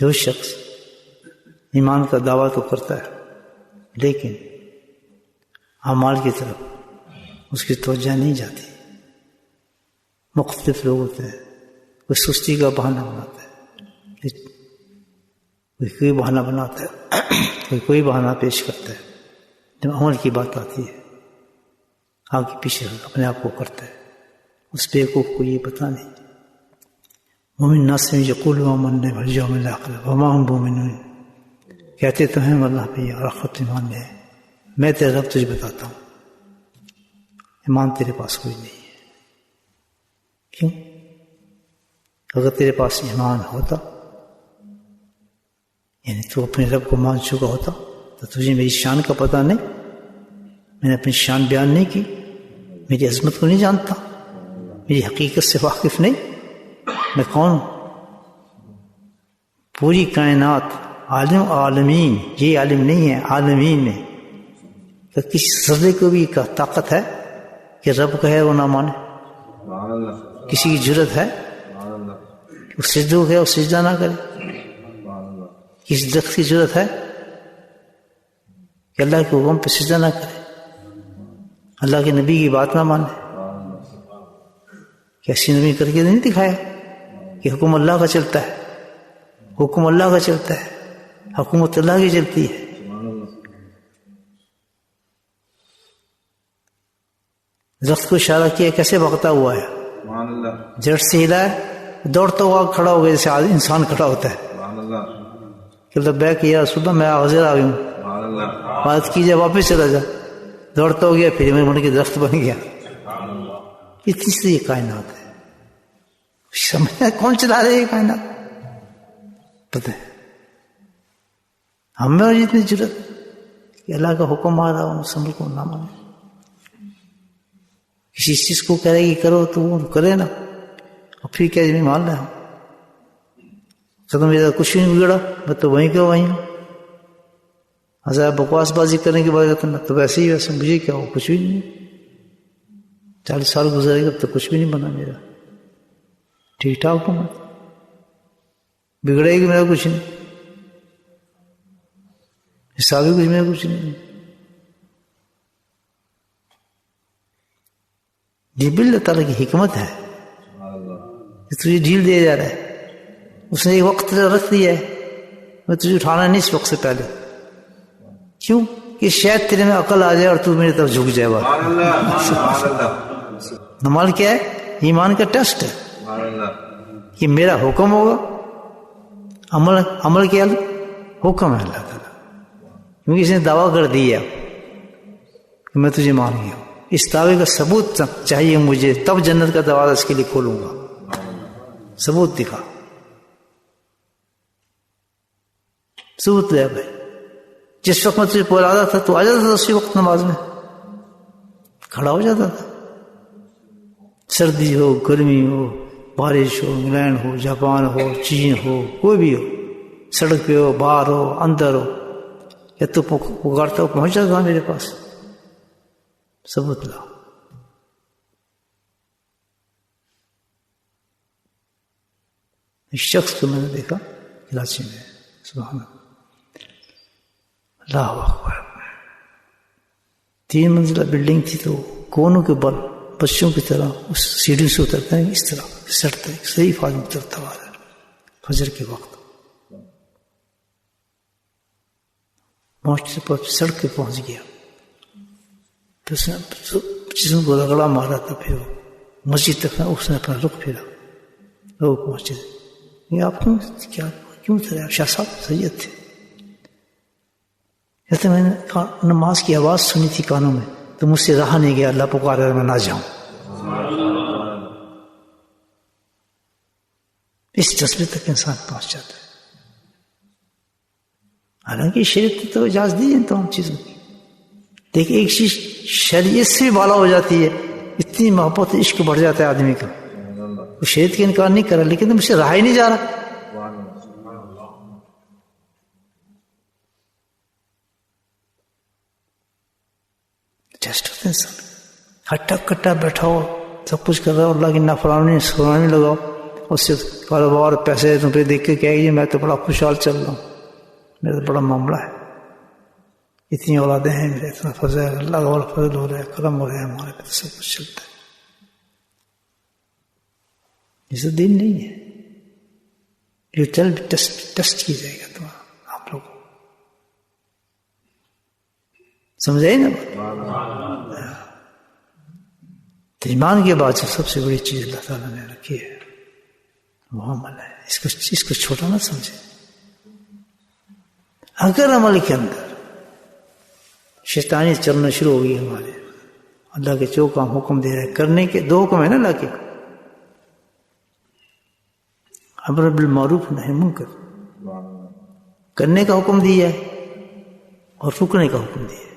جو شخص ایمان کا دعویٰ تو کرتا ہے لیکن اعمال کی طرف اس کی توجہ نہیں جاتی. مختلف لوگ ہوتے ہیں، کوئی سستی کا بہانہ بناتا ہے، کوئی بہانہ بناتا ہے، کوئی بہانہ پیش کرتا ہے. جب عمل کی بات آتی ہے آگے پیچھے اپنے آپ کو کرتا ہے. اس بیوقوف کو یہ پتہ نہیں. ومن الناس من یقول آمنا بالیوم الآخر وما هم بمؤمنین، کہتے تو ہیں اللہ پہ اور آخرت ایمان لے ہے، میں تیرا رب تجھے بتاتا ہوں ایمان تیرے پاس کوئی نہیں ہے. کیوں؟ اگر تیرے پاس ایمان ہوتا، یعنی تو اپنے رب کو مان چکا ہوتا، تو تجھے میری شان کا پتہ نہیں، میں نے اپنی شان بیان نہیں کی، میری عظمت کو نہیں جانتا، میری حقیقت سے واقف نہیں، میں کون؟ پوری کائنات عالم عالمین، یہ عالم نہیں ہے، عالمین میں تو کسی ذرے کو بھی طاقت ہے کہ رب کہے وہ نہ مانے؟ کسی کی جرت ہے وہ سجدہ ہے وہ سجدہ نہ کرے؟ کسی درخت کی جرت ہے کہ اللہ کے حکم پہ سجدہ نہ کرے، اللہ کے نبی کی بات نہ مانے؟ کیسی نبی کر کے نہیں دکھایا کہ حکم اللہ کا چلتا ہے، حکم اللہ کا چلتا ہے، حکومت اللہ کی چلتی ہے. درخت کو اشارہ کیا کیسے بھاگتا ہوا ہے، جڑ سے ہلا ہے، دوڑتا ہوا کھڑا ہو گیا جیسے انسان کھڑا ہوتا ہے کہ لبیک یا رسول اللہ میں حاضر آ گئی ہوں، بات کیجیے واپس چلا جا. دوڑتا ہو گیا پھر میں بن کے درخت بن گیا. اتنی سی یہ کائنات ہے، سمجھنا کون چلا رہے یہ کائنات پتہ ہے ہمیں اور اتنی ضرورت کہ اللہ کا حکم آ رہا ہوں سمجھ کو نہ مانے. کسی چیز کو کہہ رہے کہ کرو تو وہ کرے نا، اور پھر کیا میں مان رہا ہوں میرا کچھ بھی نہیں بگڑا، میں تو وہیں کا وہیں ہوں. ہزار بکواس بازی کرنے کے بعد میں تو ویسے ہی ویسے، مجھے کیا ہو، کچھ بھی نہیں. 40 سال گزرے گا تو کچھ بھی نہیں بنا میرا، ٹھیک ٹھاک ہوں، بگڑے گی میرا کچھ نہیں، حساب ہی کچھ میرا کچھ نہیں. یہ بھی اللہ تعالیٰ کی حکمت ہے، تجھے ڈھیل دیا جا رہا ہے. اس نے ایک وقت رکھ دیا ہے میں تجھے اٹھانا نہیں اس وقت سے پہلے. کیوں؟ کہ شاید تیرے میں عقل آ جائے اور تو میری طرف جھک جائے. نمال کیا ہے؟ ایمان کا ٹیسٹ ہے کہ میرا حکم ہوگا، عمل کیا حکم ہے اللہ تعالیٰ، کیونکہ اس نے دعویٰ کر دیا کہ میں تجھے مان گیا ہوں. اس دعوے کا ثبوت چاہیے مجھے، تب جنت کا دروازہ اس کے لیے کھولوں گا. ثبوت دکھا، ثبوت لے بھائی. جس وقت میں تجھے بلاتا تھا تو آ جاتا تھا، اسی وقت نماز میں کھڑا ہو جاتا تھا. سردی ہو، گرمی ہو، بارش ہو، انگلینڈ ہو، جاپان ہو، چین ہو، کوئی بھی ہو، سڑک پہ ہو، باہر ہو، اندر ہو، یا تو پکارتا ہو پہنچ جاتا تھا میرے پاس. ثبوت لاؤ. ایک شخص کو میں نے دیکھا کراچی میں، سبحان اللہ اکبر، 3 منزلہ بلڈنگ تھی تو کونوں کے بل بچوں کی طرح اس سیڑھی سے اترتا ہے، اس طرح سٹتا ہے، صحیح فاضل اترتا ہوا ہے فجر کے وقت. پہنچتے پہنچ سڑک پہ پہنچ گیا، پھر اس نے جسم کو رگڑا مارا تھا، پھر مسجد تک اس نے اپنا رخ پھیرا، لوگ پہنچے. یہ آپ کیوں تھے؟ آپ شاہ صاحب سید تھے. کہتے میں نے نماز کی آواز سنی تھی کانوں میں تو مجھ سے رہا نہیں گیا، اللہ پکار رہا میں نہ جاؤں. اس جذبے تک انسان پہنچ جاتا ہے. حالانکہ شریعت تو اجازت دی ہے ان تمام چیزوں کی، لیکن ایک چیز شریعت سے بھی بالا ہو جاتی ہے، اتنی محبت عشق بڑھ جاتا ہے آدمی کا. وہ شریعت کا انکار نہیں کر رہا لیکن مجھ سے رہا ہی نہیں جا رہا. انسان ہٹا کٹا بیٹھا ہو، سب کچھ کر رہا ہو، اللہ کی نافرمانی سنانے لگاؤ، اس سے کاروبار پیسے روپے دیکھ کے کہے گی میں تو بڑا خوشحال چل رہا ہوں، میرا تو بڑا معاملہ ہے، اتنی اولادیں ہیں میرے، اتنا فضل ہے، اللہ کا بڑا فضل ہو رہا ہے، کرم ہو رہا ہے ہمارے پہ، سب کچھ چلتا ہے۔ یہ تو دین نہیں ہے، یہ چل ٹیسٹ کی جائے گا تمہارا، آپ لوگ سمجھے نا؟ تو ایمان کے بعد سب سے بڑی چیز اللہ تعالیٰ نے رکھی ہے وہ عمل ہے، اس کو چھوٹا نہ سمجھے۔ اگر عمل کے اندر شیطانی چلنا شروع ہو گئی ہمارے، اللہ کے جو کام حکم دے رہے کرنے کے، دو حکم ہے نا اللہ کے، امر بالمعروف نہی منکر، کرنے کا حکم دیا ہے اور رکنے کا حکم دیا ہے،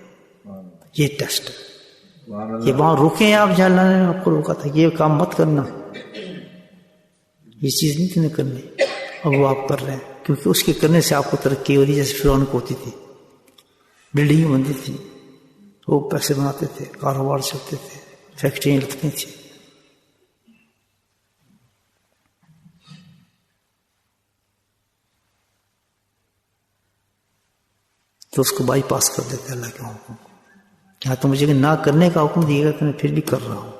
یہ ٹیسٹ ہے۔ یہ وہاں رکیں آپ جہاں اللہ نے آپ کو روکا تھا، یہ کام مت کرنا، یہ چیز نہیں تھی کرنی، اور وہ آپ کر رہے ہیں، کیونکہ اس کے کرنے سے آپ کو ترقی ہو رہی، جیسے فرعون کو ہوتی تھی، بلڈنگ بنتی تھی، وہ پیسے بناتے تھے، کاروبار چلتے تھے، فیکٹریاں لگتی تھیں، تو اس کو بائی پاس کر دیتے اللہ کے حکم کو، کیا تو مجھے نہ کرنے کا حکم دیے گا تو میں پھر بھی کر رہا ہوں۔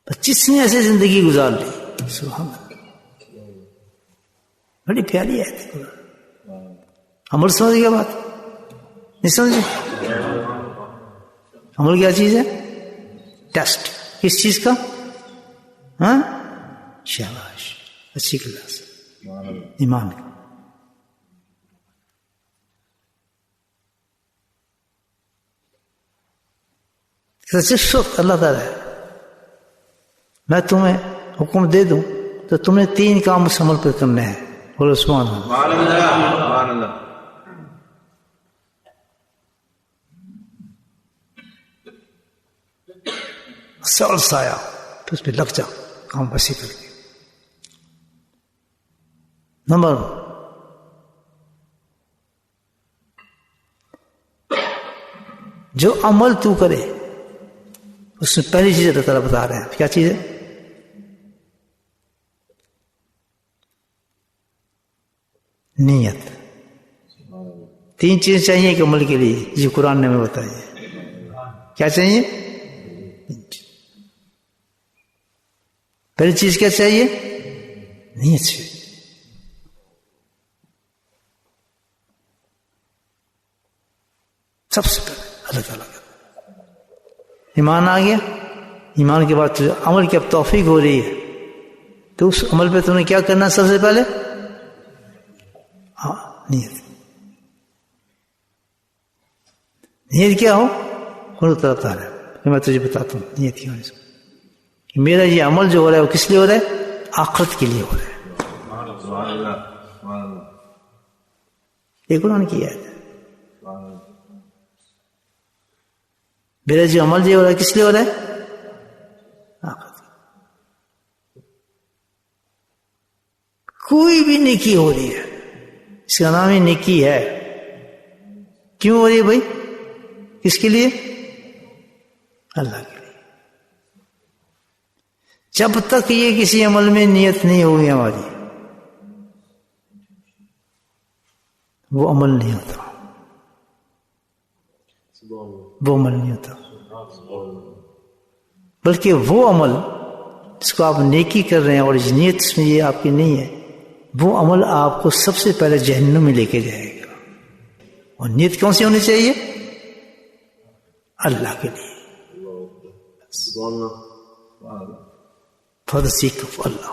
25 نے ایسے زندگی گزار لی، سبحان اللہ، بڑی پیاری ہے۔ عمل سمجھ گیا بات؟ نہیں سمجھے؟ عمل کیا چیز ہے؟ ٹیسٹ، کس چیز کا؟ ہاں، شاباش، اچھی کلاس، ایمان کا۔ جس وقت اللہ تعالیٰ ہے میں تمہیں حکم دے دوں تو تم نے 3 کام اس عمل پہ کرنے ہیں، بولو سبحان اللہ۔ سال سایہ تو اس پہ لگ جا، کام ویسے کر کے۔ نمبر جو عمل تو کرے اس میں پہلی چیز اللہ تعالیٰ بتا رہے ہیں، کیا چیز ہے؟ نیت۔ 3 چیز چاہیے کہ عمل کے لیے، جو قرآن نے ہمیں بتائی ہے، کیا چاہیے؟ پہلی چیز کیا چاہیے؟ نیت چاہیے۔ سب سے پہلے اللہ تعالیٰ کا ایمان آ گیا، ایمان کے بعد عمل کی اب توفیق ہو رہی ہے، تو اس عمل پہ تم نے کیا کرنا سب سے پہلے؟ ہاں، نیت۔ نیت کیا ہو؟ خود بتا رہا ہے، میں تجھے بتاتا ہوں نیت کیا ہے، کہ میرا یہ عمل جو ہو رہا ہے وہ کس لیے ہو رہا ہے؟ آخرت کے لیے ہو رہا ہے۔ یہ قرآن کی آیت ہے، میرا جو عمل جو ہو رہا ہے کس لیے ہو رہا ہے؟ آخرت۔ کوئی بھی نیکی ہو رہی ہے، اس کا نام ہی نیکی ہے، کیوں ہو رہی ہے بھائی؟ کس کے لیے؟ اللہ کے لیے۔ جب تک یہ کسی عمل میں نیت نہیں ہوگی ہماری، وہ عمل نہیں ہوتا، وہ عمل نہیں ہوتا، بلکہ وہ عمل جس کو آپ نیکی کر رہے ہیں اور نیت اس میں یہ آپ کی نہیں ہے، وہ عمل آپ کو سب سے پہلے جہنم میں لے کے جائے گا۔ اور نیت کون سی ہونی چاہیے؟ اللہ کے لیے، فار سیک آف اللہ۔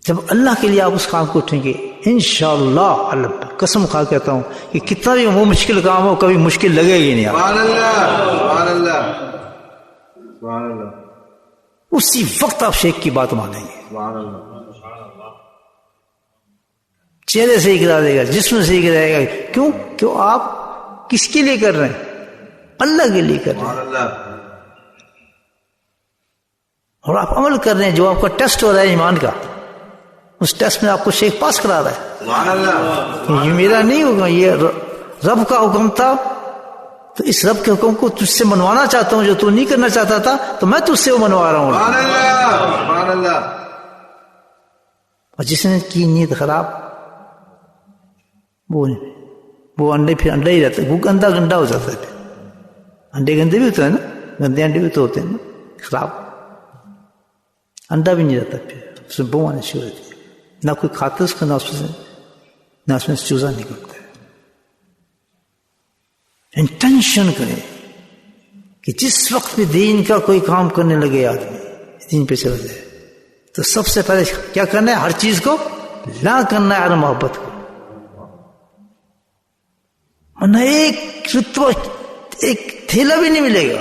جب اللہ کے لیے آپ اس کام کو اٹھیں گے انشاءاللہ، اللہ قسم کھا کہتا ہوں کہ کتنا بھی وہ مشکل کام ہو کبھی مشکل لگے گی نہیں۔ سبحان اللہ، سبحان اللہ، سبحان اللہ۔ اسی وقت آپ شیخ کی بات مانیں گے، سبحان اللہ۔ چہرے سے ہی کرا دے گا، جسم سے ہی کرائے گا، کیوں؟ کیوں آپ کس کے لیے کر رہے ہیں؟ اللہ کے لیے کر رہے ہیں، اور آپ عمل کر رہے ہیں، جو آپ کا ٹیسٹ ہو رہا ہے ایمان کا، اس ٹیسٹ میں آپ کو شیخ پاس کرا رہا ہے۔ یہ میرا نہیں ہوگا، یہ رب کا حکم تھا، تو اس رب کے حکم کو تجھ سے منوانا چاہتا ہوں جو تو نہیں کرنا چاہتا تھا، تو میں تجھ سے وہ منوا رہا ہوں. سبحان اللہ سبحان اللہ. اور جس نے کی نیت خراب وہ انڈے پھر انڈا ہی رہتا ہے، وہ گندا ہو جاتا ہے. پھر انڈے گندے بھی ہوتے ہیں نا، گندے انڈے بھی تو ہوتے ہیں نا خراب، انڈا بھی نہیں رہتا. پھر اس میں بو آنے شروع ہوتی ہے، نہ کوئی کھاتا اس کا، نہ اس میں چوزا نکلتا ہے. انٹینشن کرے کہ جس وقت بھی دین کا کوئی کام کرنے لگے آدمی، دین پہ چلا جائے، تو سب سے پہلے کیا کرنا ہے؟ ہر چیز کو لا کرنا ہے، ہر محبت کو. ورنہ ایک رتبہ، ایک تھیلا بھی نہیں ملے گا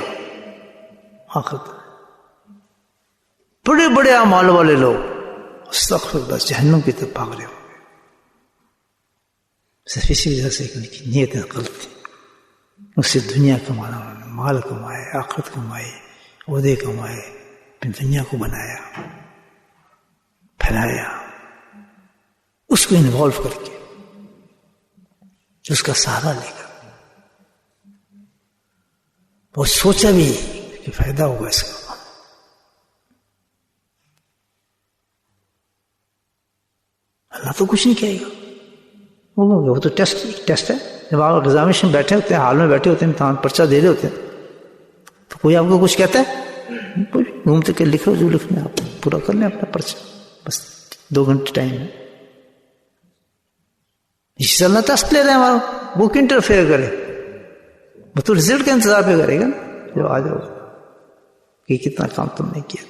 آخرت. بڑے بڑے اعمال والے لوگ استغفر اللہ جہنم کی طرف بھاگ رہے ہو گئے، صرف اسی وجہ سے کہ ان کی نیتیں غلط تھی. اس سے دنیا کمانا، مال کمائے، آخرت کمائے، عہدے کمائے، پھر دنیا کو بنایا، پھیلایا، اس کو انوالو کر کے اس کا سہارا لے کر. وہ سوچا بھی کہ فائدہ ہوگا اس کا. اللہ تو کچھ نہیں کہے گا، وہ تو ٹیسٹ ہے. جب آپ ایگزامینیشن بیٹھے ہوتے ہیں، حال میں بیٹھے ہوتے ہیں، امتحان پرچہ دے رہے ہوتے ہیں، تو کوئی آپ کو کچھ کہتا ہے؟ گھومتے کہ لکھ لو جو لکھنا ہے، آپ پورا کر لیں اپنا پرچہ، بس 2 گھنٹے ٹائم ہے. اس سے اللہ ٹیسٹ لے رہے ہیں ہمارا، وہ کیوں انٹرفیئر کرے؟ وہ تو رزلٹ کا انتظار پہ کرے گا جو آ جاؤ کہ کتنا کام تم نے کیا.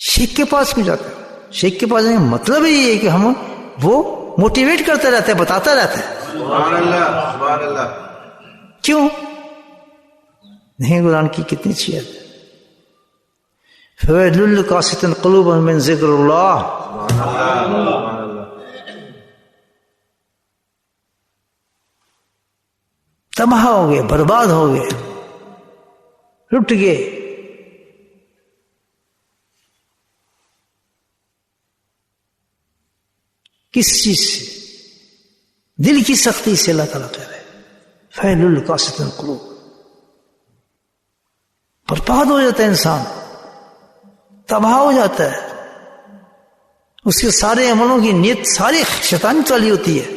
شیخ کے پاس کیوں جاتے ہیں؟ شیخ کے پاس مطلب ہی یہ ہے کہ ہم وہ موٹیویٹ کرتا رہتا ہے، بتاتا رہتا ہے. سبحان اللہ سبحان اللہ. کیوں نہیں؟ قرآن کی کتنی اچھی ہے. فوائد للقاسۃ قلوب من ذکر اللہ. تباہ ہو گئے، برباد ہو گئے، لٹ گئے. کس چیز سے؟ دل کی سختی سے. اللہ تعالیٰ کہہ رہے ہیں فعل القاسۃ القلوب. برباد ہو جاتا ہے انسان، تباہ ہو جاتا ہے. اس کے سارے عملوں کی نیت ساری شیطانی چالی ہوتی ہے.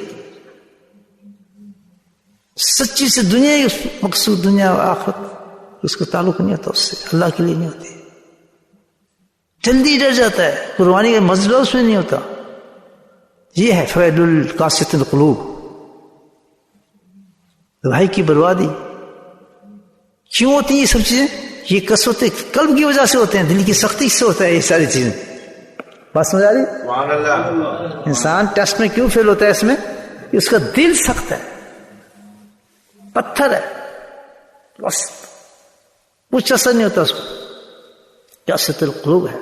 سچی سے دنیا ہی مقصود، دنیا آخرت اس کو تعلق نہیں ہوتا، اس سے اللہ کے لیے نہیں ہوتی. جلدی ڈر جاتا ہے، قربانی کا مزہ اس میں نہیں ہوتا. یہ ہے فعل القاسۃ القلوب. بھائی کی بربادی کیوں ہوتی ہے؟ یہ سب چیزیں یہ قسوت قلب کی وجہ سے ہوتے ہیں، دل کی سختی سے ہوتا ہے یہ ساری چیزیں. بات سمجھ آ رہی؟ سبحان اللہ. انسان ٹیسٹ میں کیوں فیل ہوتا ہے؟ اس میں کہ اس کا دل سخت ہے، پتھر ہے، بس کچھ اثر نہیں ہوتا اس کو. قاسۃ القلوب ہے.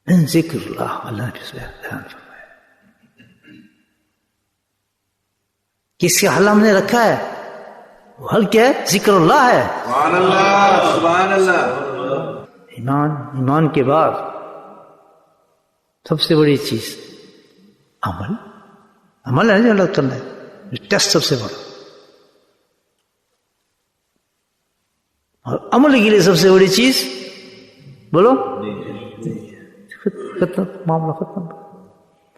من ذکر اللہ. اللہ نے دھیان فرمایا کس کا حل ہم نے رکھا ہے؟ وہ حل کیا ہے؟ ذکر اللہ ہے. سبحان اللہ سبحان اللہ. ایمان کے بعد سب سے بڑی چیز عمل ہے جو اللہ کرنا ہے. ٹیسٹ سب سے بڑا، اور عمل کے لیے سب سے بڑی چیز بولو ختم، معاملہ ختم.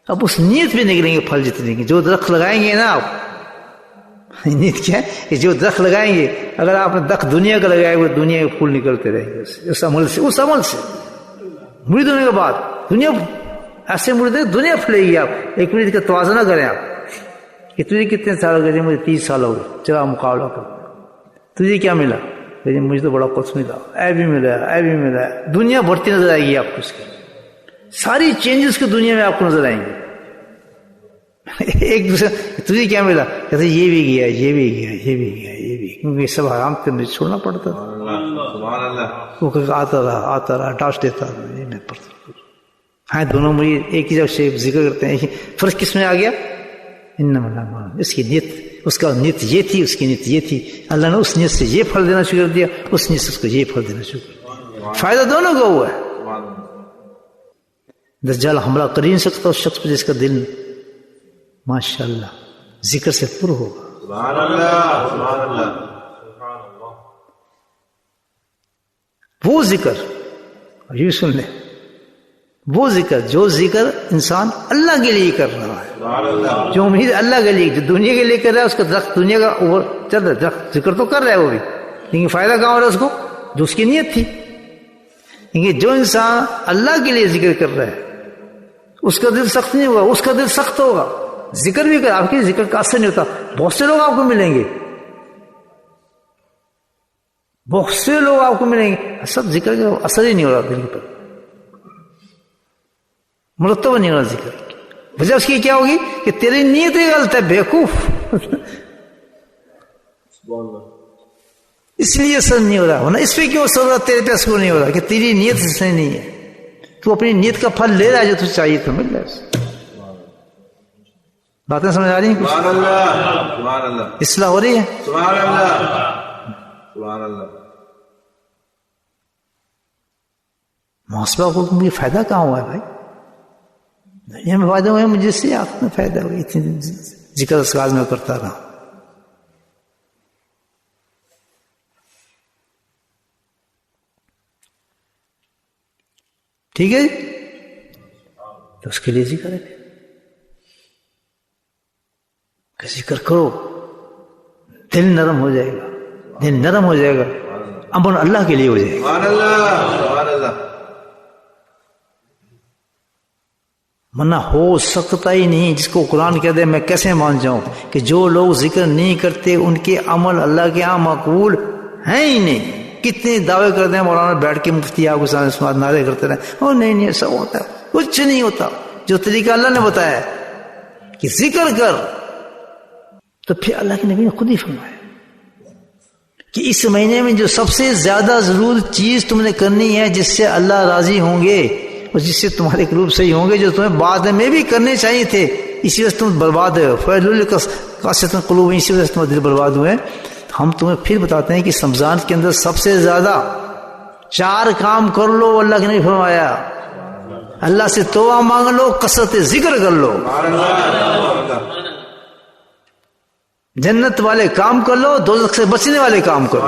اب اس نیت پہ نکلیں گے پھل جتنے گے. جو درخت لگائیں گے نا آپ، نیت کیا ہے کہ جو درخت لگائیں گے، اگر آپ نے درخت دنیا کا لگایا وہ دنیا کے پھول نکلتے رہیں گے اس عمل سے. اس عمل سے مرید ہونے کے بعد دنیا ایسے مرید ہے، دنیا پھلے گی. آپ ایک منٹ کا توازنہ کریں آپ کہ تجھے کتنے سال ہو گئے؟ مجھے 30 سال ہو گئے. چلا مقابلہ کر، تجھے کیا ملا؟ مجھے تو بڑا کچھ ملا، اے بھی ملا، اے بھی ملا. دنیا بڑھتی نظر آئے گی آپ کو، اس کی ساری چینجز کو دنیا میں آپ کو نظر آئیں گے. ایک دوسرے تجھے کیا ملا؟ کہتے یہ بھی گیا، یہ بھی گیا، یہ بھی گیا، یہ بھی، کیونکہ سب حرام کرنے چھوڑنا پڑتا تھا. سبحان اللہ. وہ آتا رہا ڈاش دیتا رہا. میں پڑھتا ہاں دونوں مجھے ایک ہی جگہ سے ذکر کرتے ہیں. فرق کس میں آ گیا؟ انما الاعمال. اس کی نیت اس کا نیت یہ تھی، اس کی نیت یہ تھی، اللہ نے اس نیت سے یہ پھل دینا شروع کر دیا، اس نیت سے اس کو یہ پھل دینا شروع کر دیا، فائدہ دونوں کو ہوا ہے۔ دجال حملہ کر ہی نہیں سکتا اس شخص پہ جس کا دل ماشاء اللہ ذکر سے پر ہوگا۔ سبحان اللہ، سبحان اللہ۔ وہ ذکر، یہ سن لیں، وہ ذکر جو ذکر انسان اللہ کے لیے کر رہا ہے، سبحان اللہ۔ جو امید اللہ کے لیے، جو دنیا کے لیے کر رہا ہے، اس کا درخت دنیا کا اوپر چل رہا ہے، درخت ذکر تو کر رہا ہے وہ بھی، لیکن فائدہ کہاں ہو رہا ہے اس کو؟ جو اس کی نیت تھی۔ لیکن جو انسان اللہ کے لیے ذکر کر رہا ہے اس کا دل سخت نہیں ہوگا، اس کا دل سخت ہوگا، ذکر بھی کر، آپ کے ذکر کا اثر نہیں ہوتا۔ بہت سے لوگ آپ کو ملیں گے، بہت سے لوگ آپ کو ملیں گے، سب ذکر کا اثر ہی نہیں ہو رہا دل پر، مرتب نہیں ہو رہا ذکر۔ وجہ اس کی کیا ہوگی کہ تیری نیت ہی غلط ہے بیوقوف، اس لیے اثر نہیں ہو رہا، ورنہ اس پہ کیوں اثر ہو رہا، تیرے پہ اثر نہیں ہو رہا کہ تیری نیت صحیح نہیں ہے، تو اپنی نیت کا پھل لے رہا ہے، جو تجھے چاہیے تو مل رہا ہے۔ باتیں سمجھ آ رہی ہیں کچھ؟ سبحان اللہ، سبحان اللہ، اصلاح ہو رہی ہے؟ سبحان اللہ، سبحان اللہ۔ محاسبہ کو مجھے فائدہ کہاں ہوا ہے بھائی؟ دنیا میں فائدہ ہوا ہے مجھے، سے آپ میں فائدہ ہوا، اتنی ذکر اذکار میں کرتا رہا۔ ٹھیک ہے، تو اس کے لیے ذکر ہے کہ ذکر کرو، دل نرم ہو جائے گا، دل نرم ہو جائے گا، امن اللہ کے لیے ہو جائے گا۔ سبحان اللہ، سبحان اللہ۔ ورنہ ہو سکتا ہی نہیں، جس کو قرآن کہہ دے میں کیسے مان جاؤں کہ جو لوگ ذکر نہیں کرتے ان کے عمل اللہ کے ہاں مقبول ہیں ہی نہیں۔ کتنے دعوے کرتے ہیں مولانا بیٹھ کے مفتی آپ کے سامنے نعرے کرتے رہے، اور نہیں ایسا ہوتا ہے، کچھ نہیں ہوتا۔ جو طریقہ اللہ نے بتایا کہ ذکر کر، تو پھر اللہ کے نبی نے خود ہی فرمایا کہ اس مہینے میں جو سب سے زیادہ ضرور چیز تم نے کرنی ہے، جس سے اللہ راضی ہوں گے اور جس سے تمہارے قلوب صحیح ہوں گے، جو تمہیں بعد میں بھی کرنے چاہیے تھے، اسی وجہ سے تم برباد ہو، قاسیۃ قلوب، اسی وجہ سے تمہارے دل برباد ہوئے۔ ہم تمہیں پھر بتاتے ہیں کہ رمضان کے اندر سب سے زیادہ 4 کام کر لو، اللہ کے نبی فرمایا، اللہ سے توبہ مانگ لو، کثرت ذکر کر لو، جنت والے کام کر لو، دوزخ سے بچنے والے کام کرو۔